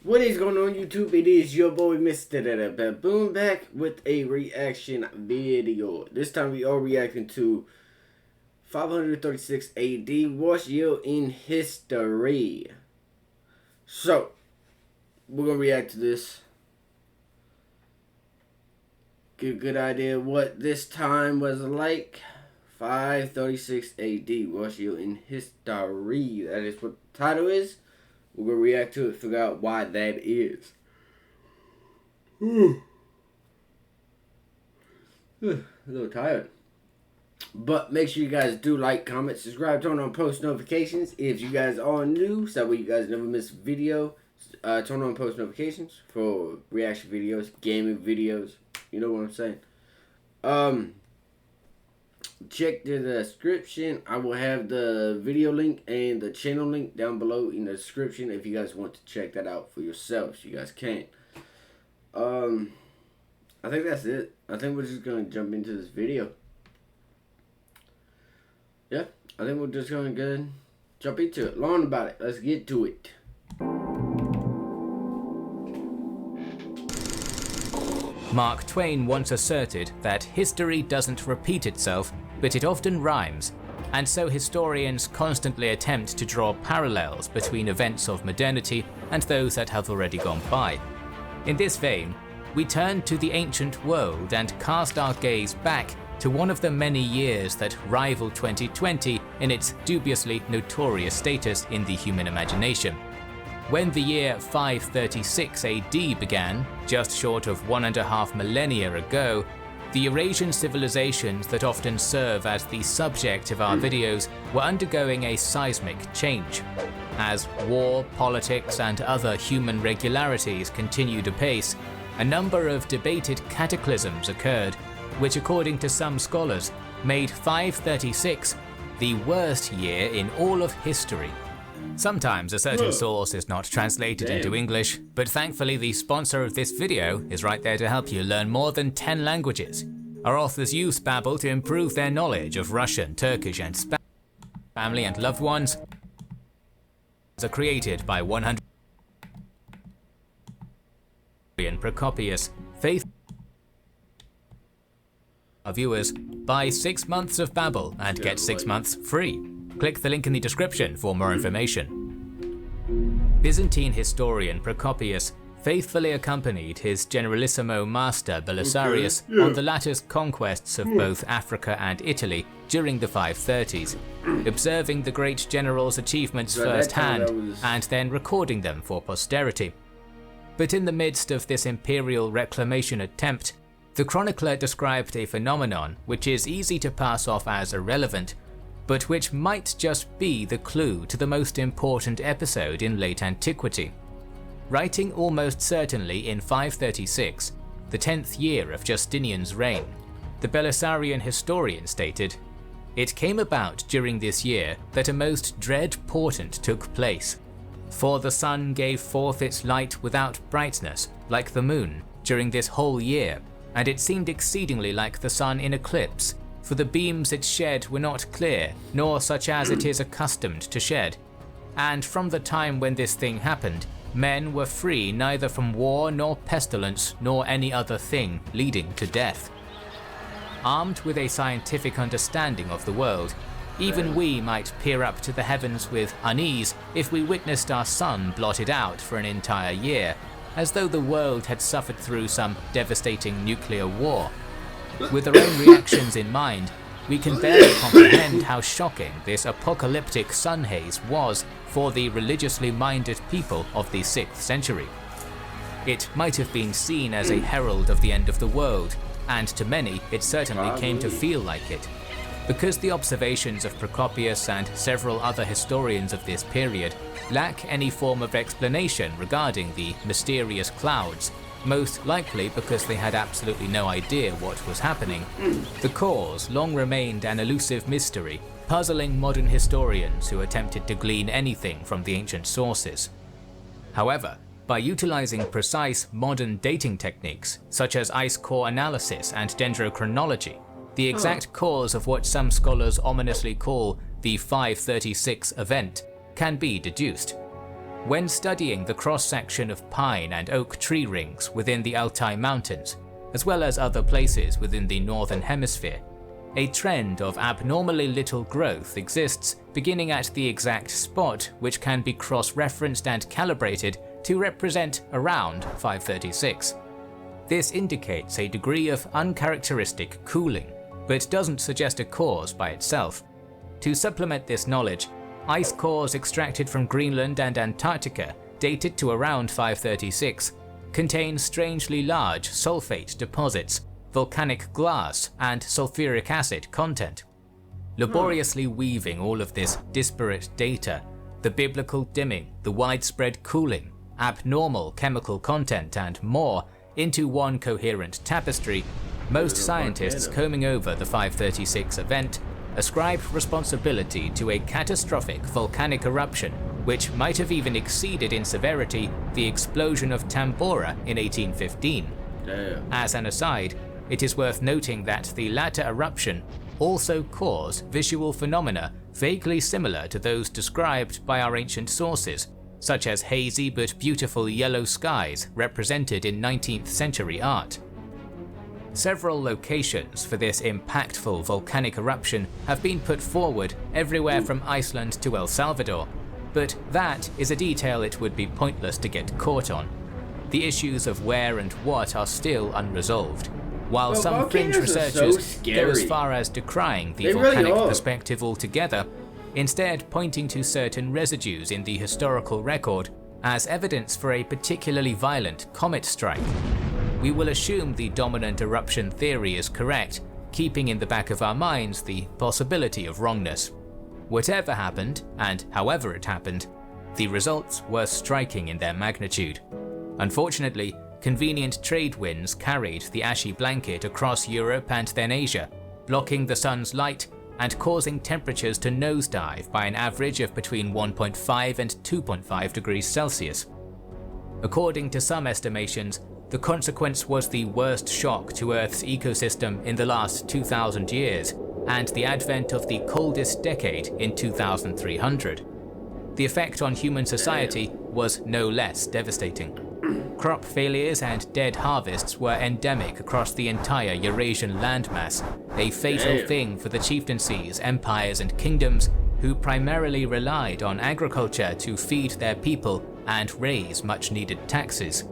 What is going on YouTube? It is your boy MrBaboon back with a reaction video. This time we are reacting to 536 AD, worst year in history. So, we're going to react to this. Get a good idea what this time was like. 536 AD, worst year in history. That is what the title is. We're going to react to it, figure out why that is. A little tired. But make sure you guys do like, comment, subscribe, turn on post notifications. If you guys are new, so that way you guys never miss a video. Turn on post notifications for reaction videos, gaming videos. You know what I'm saying. Check the description. I will have the video link and the channel link down below in the description if you guys want to check that out for yourselves. You guys can. I think that's it. I think we're just gonna jump into this video. Yeah, I think we're just gonna go and jump into it. Learn about it. Let's get to it. Mark Twain once asserted that history doesn't repeat itself, but it often rhymes, and so historians constantly attempt to draw parallels between events of modernity and those that have already gone by. In this vein, we turn to the ancient world and cast our gaze back to one of the many years that rival 2020 in its dubiously notorious status in the human imagination. When the year 536 AD began, just short of 1.5 millennia ago, the Eurasian civilizations that often serve as the subject of our videos were undergoing a seismic change. As war, politics, and other human regularities continued apace, a number of debated cataclysms occurred, which according to some scholars made 536 the worst year in all of history. Sometimes a certain source is not translated into English, but thankfully the sponsor of this video is right there to help you learn more than 10 languages. Our authors use Babbel to improve their knowledge of Russian, Turkish, and Spanish. Family and loved ones are created by 100 Procopius. Faith our viewers, buy 6 months of Babbel and get 6 months free. Click the link in the description for more information. Byzantine historian Procopius faithfully accompanied his generalissimo master Belisarius on the latter's conquests of both Africa and Italy during the 530s, observing the great general's achievements firsthand and then recording them for posterity. But in the midst of this imperial reclamation attempt, the chronicler described a phenomenon which is easy to pass off as irrelevant, but which might just be the clue to the most important episode in late antiquity. Writing almost certainly in 536, the 10th year of Justinian's reign, the Belisarian historian stated, "It came about during this year that a most dread portent took place. For the sun gave forth its light without brightness, like the moon, during this whole year, and it seemed exceedingly like the sun in eclipse, for the beams it shed were not clear, nor such as it is accustomed to shed. And from the time when this thing happened, men were free neither from war nor pestilence nor any other thing leading to death." Armed with a scientific understanding of the world, even we might peer up to the heavens with unease if we witnessed our sun blotted out for an entire year, as though the world had suffered through some devastating nuclear war. With our own reactions in mind, we can barely comprehend how shocking this apocalyptic sun haze was for the religiously minded people of the 6th century. It might have been seen as a herald of the end of the world, and to many it certainly came to feel like it. Because the observations of Procopius and several other historians of this period lack any form of explanation regarding the mysterious clouds, most likely because they had absolutely no idea what was happening, the cause long remained an elusive mystery, puzzling modern historians who attempted to glean anything from the ancient sources. However, by utilizing precise modern dating techniques such as ice core analysis and dendrochronology, the exact cause of what some scholars ominously call the 536 event can be deduced. When studying the cross-section of pine and oak tree rings within the Altai Mountains, as well as other places within the Northern Hemisphere, a trend of abnormally little growth exists beginning at the exact spot which can be cross-referenced and calibrated to represent around 536. This indicates a degree of uncharacteristic cooling, but doesn't suggest a cause by itself. To supplement this knowledge, ice cores extracted from Greenland and Antarctica, dated to around 536, contain strangely large sulfate deposits, volcanic glass, and sulfuric acid content. Laboriously weaving all of this disparate data, the biblical dimming, the widespread cooling, abnormal chemical content, and more, into one coherent tapestry, most scientists combing over the 536 event ascribe responsibility to a catastrophic volcanic eruption which might have even exceeded in severity the explosion of Tambora in 1815. Damn. As an aside, it is worth noting that the latter eruption also caused visual phenomena vaguely similar to those described by our ancient sources, such as hazy but beautiful yellow skies represented in 19th century art. Several locations for this impactful volcanic eruption have been put forward everywhere from Iceland to El Salvador, but that is a detail it would be pointless to get caught on. The issues of where and what are still unresolved, while some fringe researchers go as far as decrying the volcanic perspective altogether, instead pointing to certain residues in the historical record as evidence for a particularly violent comet strike. We will assume the dominant eruption theory is correct, keeping in the back of our minds the possibility of wrongness. Whatever happened, and however it happened, the results were striking in their magnitude. Unfortunately, convenient trade winds carried the ashy blanket across Europe and then Asia, blocking the sun's light and causing temperatures to nosedive by an average of between 1.5 and 2.5 degrees Celsius. According to some estimations, the consequence was the worst shock to Earth's ecosystem in the last 2,000 years, and the advent of the coldest decade in 2300. The effect on human society was no less devastating. Crop failures and dead harvests were endemic across the entire Eurasian landmass, a fatal thing for the chieftaincies, empires, and kingdoms who primarily relied on agriculture to feed their people and raise much-needed taxes.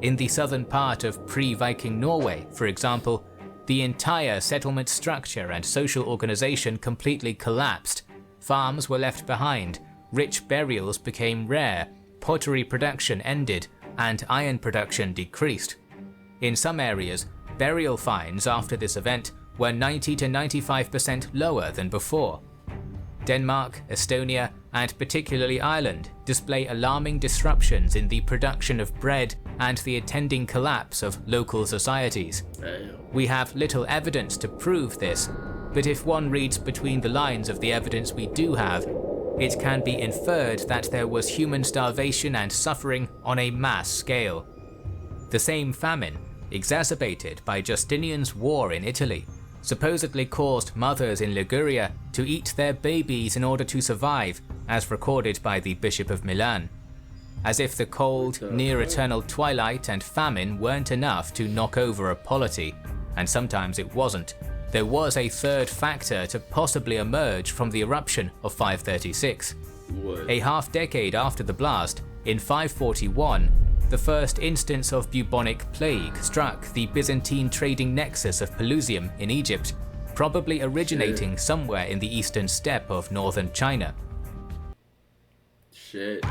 In the southern part of pre-Viking Norway, for example, the entire settlement structure and social organization completely collapsed. Farms were left behind, rich burials became rare, pottery production ended, and iron production decreased. In some areas, burial finds after this event were 90 to 95% lower than before. Denmark, Estonia, and particularly Ireland display alarming disruptions in the production of bread and the attending collapse of local societies. We have little evidence to prove this, but if one reads between the lines of the evidence we do have, it can be inferred that there was human starvation and suffering on a mass scale. The same famine, exacerbated by Justinian's war in Italy, supposedly caused mothers in Liguria to eat their babies in order to survive, as recorded by the Bishop of Milan. As if the cold, near-eternal twilight and famine weren't enough to knock over a polity, and sometimes it wasn't, there was a third factor to possibly emerge from the eruption of 536. A half-decade after the blast, in 541, the first instance of bubonic plague struck the Byzantine trading nexus of Pelusium in Egypt, probably originating somewhere in the eastern steppe of northern China. Shit.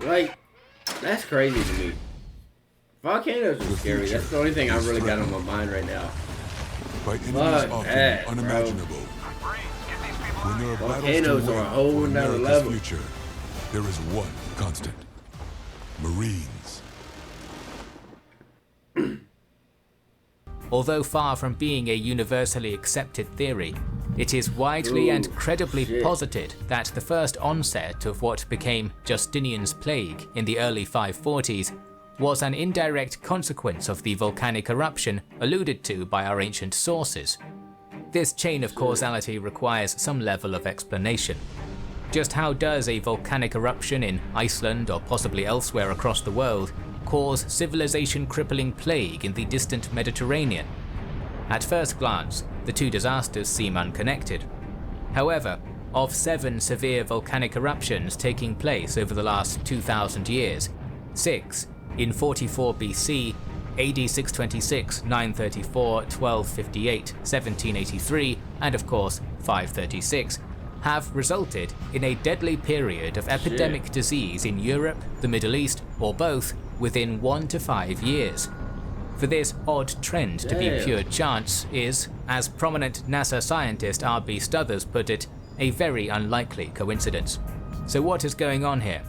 Like, that's crazy to me. Volcanoes are scary. That's the only thing I really got on my mind right now. By enemies often unimaginable. When there are volcanoes are a whole nother level. Future, there is one constant. Marines. Although far from being a universally accepted theory, it is widely and credibly posited that the first onset of what became Justinian's plague in the early 540s was an indirect consequence of the volcanic eruption alluded to by our ancient sources. This chain of causality requires some level of explanation. Just how does a volcanic eruption in Iceland or possibly elsewhere across the world cause civilization-crippling plague in the distant Mediterranean? At first glance, the two disasters seem unconnected. However, of 7 severe volcanic eruptions taking place over the last 2,000 years, 6 in 44 BC, AD 626, 934, 1258, 1783, and of course 536, have resulted in a deadly period of epidemic disease in Europe, the Middle East, or both within 1 to 5 years. For this odd trend to be pure chance is, as prominent NASA scientist R.B. Stothers put it, a very unlikely coincidence. So what is going on here?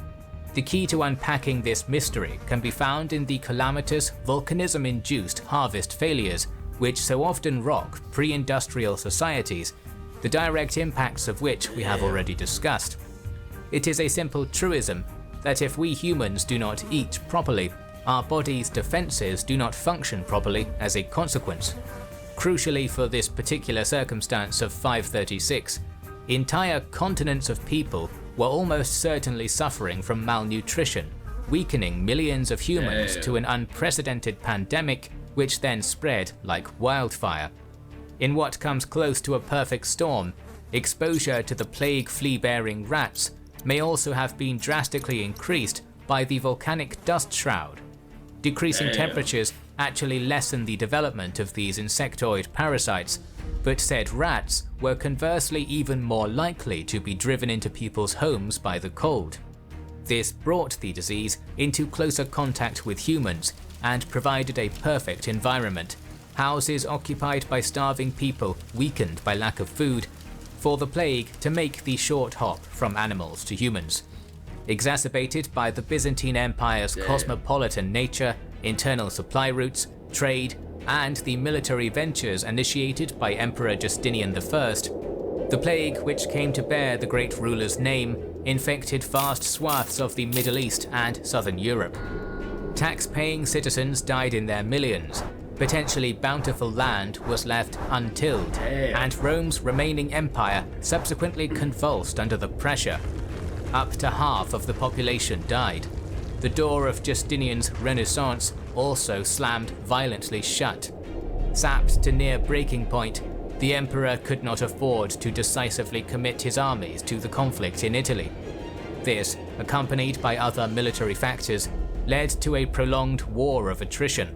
The key to unpacking this mystery can be found in the calamitous volcanism-induced harvest failures which so often rock pre-industrial societies, the direct impacts of which we have already discussed. It is a simple truism that if we humans do not eat properly, our body's defenses do not function properly as a consequence. Crucially for this particular circumstance of 536, entire continents of people were almost certainly suffering from malnutrition, weakening millions of humans to an unprecedented pandemic which then spread like wildfire. In what comes close to a perfect storm, exposure to the plague flea-bearing rats may also have been drastically increased by the volcanic dust shroud. Decreasing temperatures actually lessen the development of these insectoid parasites, but said rats were conversely even more likely to be driven into people's homes by the cold. This brought the disease into closer contact with humans and provided a perfect environment, houses occupied by starving people weakened by lack of food, for the plague to make the short hop from animals to humans. Exacerbated by the Byzantine Empire's cosmopolitan nature, internal supply routes, trade, and the military ventures initiated by Emperor Justinian I, the plague which came to bear the great ruler's name infected vast swaths of the Middle East and southern Europe. Tax-paying citizens died in their millions, potentially bountiful land was left untilled, and Rome's remaining empire subsequently convulsed under the pressure. Up to half of the population died. The door of Justinian's Renaissance also slammed violently shut. Sapped to near breaking point, the emperor could not afford to decisively commit his armies to the conflict in Italy. This, accompanied by other military factors, led to a prolonged war of attrition.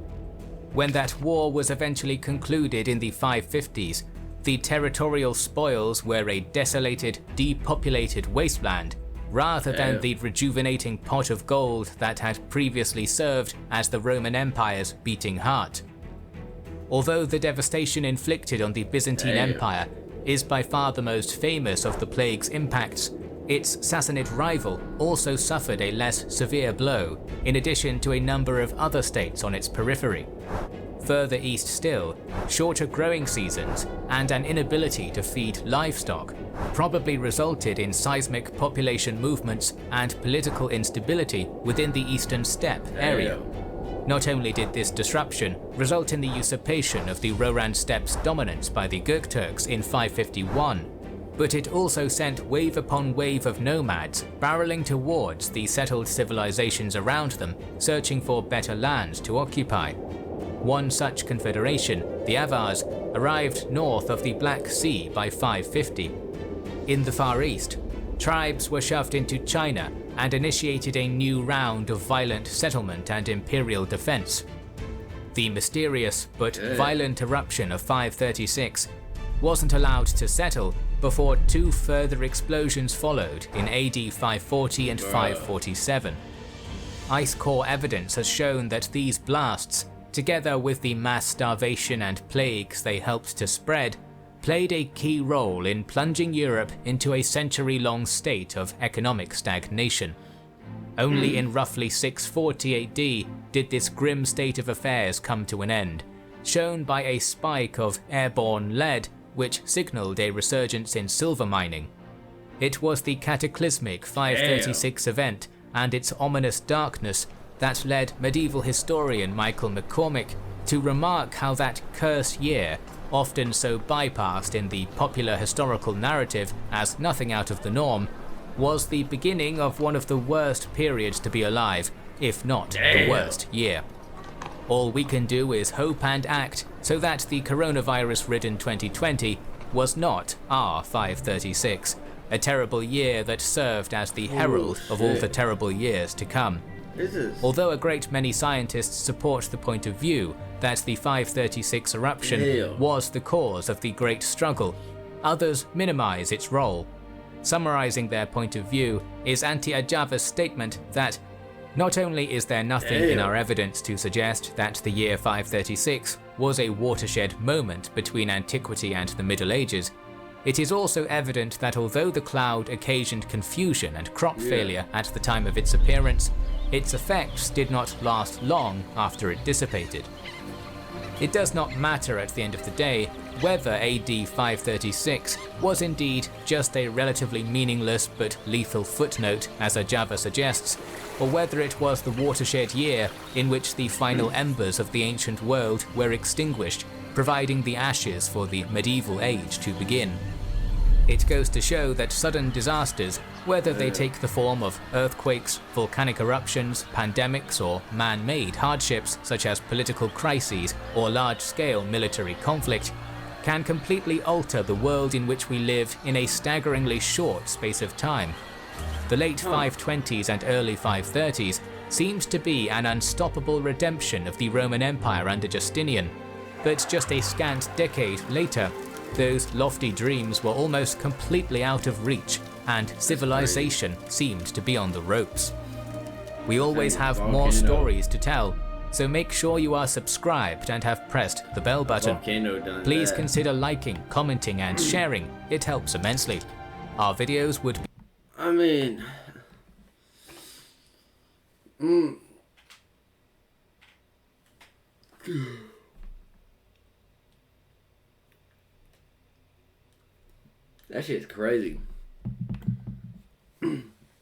When that war was eventually concluded in the 550s, the territorial spoils were a desolated, depopulated wasteland, rather than the rejuvenating pot of gold that had previously served as the Roman Empire's beating heart. Although the devastation inflicted on the Byzantine Empire is by far the most famous of the plague's impacts, its Sassanid rival also suffered a less severe blow, in addition to a number of other states on its periphery. Further east still, shorter growing seasons and an inability to feed livestock probably resulted in seismic population movements and political instability within the eastern steppe area. Not only did this disruption result in the usurpation of the Roran steppe's dominance by the Gökturks in 551, but it also sent wave upon wave of nomads barreling towards the settled civilizations around them, searching for better lands to occupy. One such confederation, the Avars, arrived north of the Black Sea by 550. In the Far East, tribes were shoved into China and initiated a new round of violent settlement and imperial defense. The mysterious but violent eruption of 536 wasn't allowed to settle before 2 further explosions followed in AD 540 and 547. Ice core evidence has shown that these blasts, together with the mass starvation and plagues they helped to spread, played a key role in plunging Europe into a century-long state of economic stagnation. Only in roughly 640 AD did this grim state of affairs come to an end, shown by a spike of airborne lead which signaled a resurgence in silver mining. It was the cataclysmic 536 event and its ominous darkness that led medieval historian Michael McCormick to remark how that curse year, often so bypassed in the popular historical narrative as nothing out of the norm, was the beginning of one of the worst periods to be alive, if not the worst year. All we can do is hope and act so that the coronavirus-ridden 2020 was not our 536, a terrible year that served as the herald of all the terrible years to come. Although a great many scientists support the point of view that the 536 eruption was the cause of the Great Struggle, others minimize its role. Summarizing their point of view is Anti-Ajava's statement that not only is there nothing in our evidence to suggest that the year 536 was a watershed moment between antiquity and the Middle Ages, it is also evident that although the cloud occasioned confusion and crop failure at the time of its appearance, its effects did not last long after it dissipated. It does not matter at the end of the day whether AD 536 was indeed just a relatively meaningless but lethal footnote, as Ajava suggests, or whether it was the watershed year in which the final embers of the ancient world were extinguished, providing the ashes for the medieval age to begin. It goes to show that sudden disasters, whether they take the form of earthquakes, volcanic eruptions, pandemics, or man-made hardships such as political crises or large-scale military conflict, can completely alter the world in which we live in a staggeringly short space of time. The late 520s and early 530s seems to be an unstoppable redemption of the Roman Empire under Justinian, but just a scant decade later, those lofty dreams were almost completely out of reach, and civilization seemed to be on the ropes. We always have more stories to tell, so make sure you are subscribed and have pressed the bell button. Please consider liking, commenting, and sharing. It helps immensely. Our videos would be... I mean... That shit's crazy.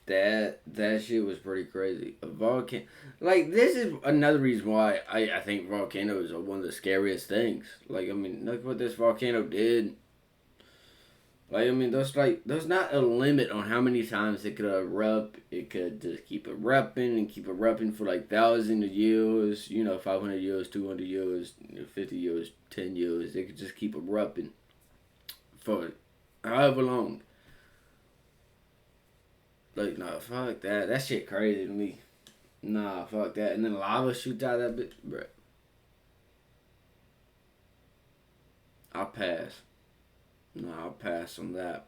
That shit was pretty crazy. A volcano, like, this is another reason why I think volcanoes are one of the scariest things. Like, I mean, look what this volcano did. Like, I mean, there's not a limit on how many times it could erupt. It could just keep erupting and keep erupting for like thousands of years. 500 years, 200 years, 50 years, 10 years. It could just keep erupting for however long. Like, nah, fuck that. That shit crazy to me. Nah, fuck that. And then lava shoots out of that bitch, bruh. I'll pass. Nah, I'll pass on that.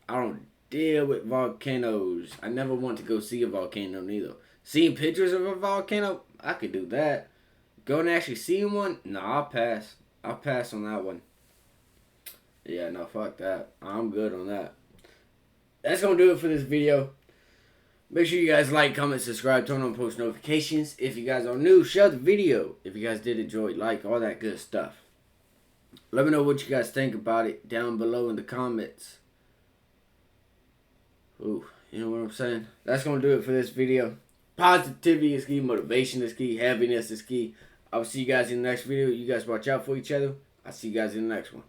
I don't deal with volcanoes. I never want to go see a volcano neither. Seeing pictures of a volcano, I could do that. Going and actually seeing one, nah, I'll pass. I'll pass on that one. Yeah, no, fuck that. I'm good on that. That's going to do it for this video. Make sure you guys like, comment, subscribe, turn on post notifications. If you guys are new, share the video. If you guys did enjoy, like, all that good stuff. Let me know what you guys think about it down below in the comments. Ooh, you know what I'm saying? That's going to do it for this video. Positivity is key, motivation is key, happiness is key. I will see you guys in the next video. You guys watch out for each other. I'll see you guys in the next one.